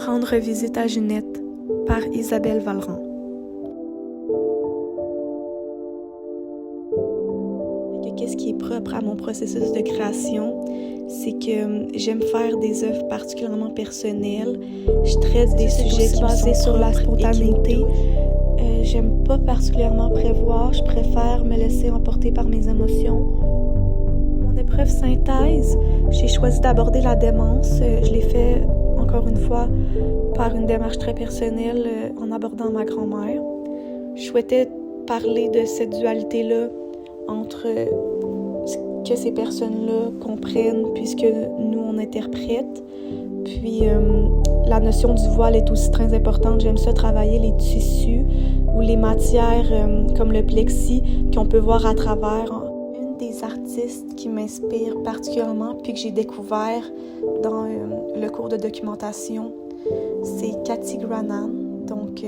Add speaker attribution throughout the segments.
Speaker 1: Rendre visite à Ginette par Isabelle Valran. Qu'est-ce qui est propre à mon processus de création, c'est que j'aime faire des œuvres particulièrement personnelles. Je traite des sujets qui basés sur la spontanéité. J'aime pas particulièrement prévoir, je préfère me laisser emporter par mes émotions. Mon épreuve synthèse, j'ai choisi d'aborder la démence. Je l'ai fait, encore une fois, par une démarche très personnelle en abordant ma grand-mère. Je souhaitais parler de cette dualité-là entre ce que ces personnes-là comprennent puisque nous, on interprète. Puis, la notion du voile est aussi très importante. J'aime ça travailler les tissus ou les matières comme le plexi qu'on peut voir à travers. Une des artistes qui m'inspire particulièrement puis que j'ai découvert dans le cours de documentation, c'est Cathy Granan. Donc,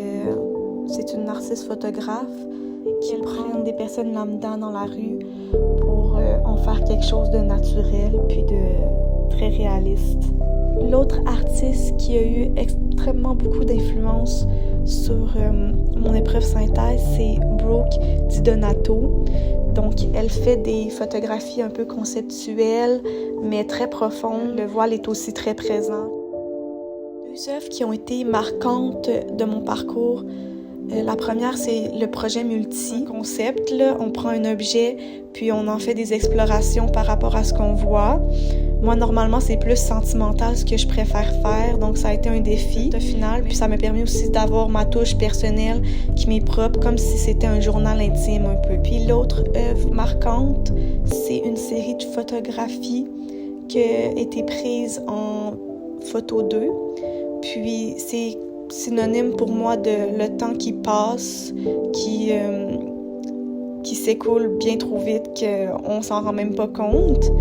Speaker 1: c'est une artiste photographe qui prend des personnes lambda dans la rue pour en faire quelque chose de naturel puis de très réaliste. L'autre artiste qui a eu extrêmement beaucoup d'influence sur mon épreuve synthèse, c'est Brooke Di Donato. Donc, elle fait des photographies un peu conceptuelles, mais très profondes. Le voile est aussi très présent. Deux œuvres qui ont été marquantes de mon parcours. La première, c'est le projet multi-concept. On prend un objet, puis on en fait des explorations par rapport à ce qu'on voit. Moi, normalement, c'est plus sentimental ce que je préfère faire, donc ça a été un défi au final. Puis ça m'a permis aussi d'avoir ma touche personnelle qui m'est propre, comme si c'était un journal intime un peu. Puis l'autre œuvre marquante, c'est une série de photographies qui a été prise en photo 2. Puis c'est synonyme pour moi de le temps qui passe, qui s'écoule bien trop vite qu'on s'en rend même pas compte.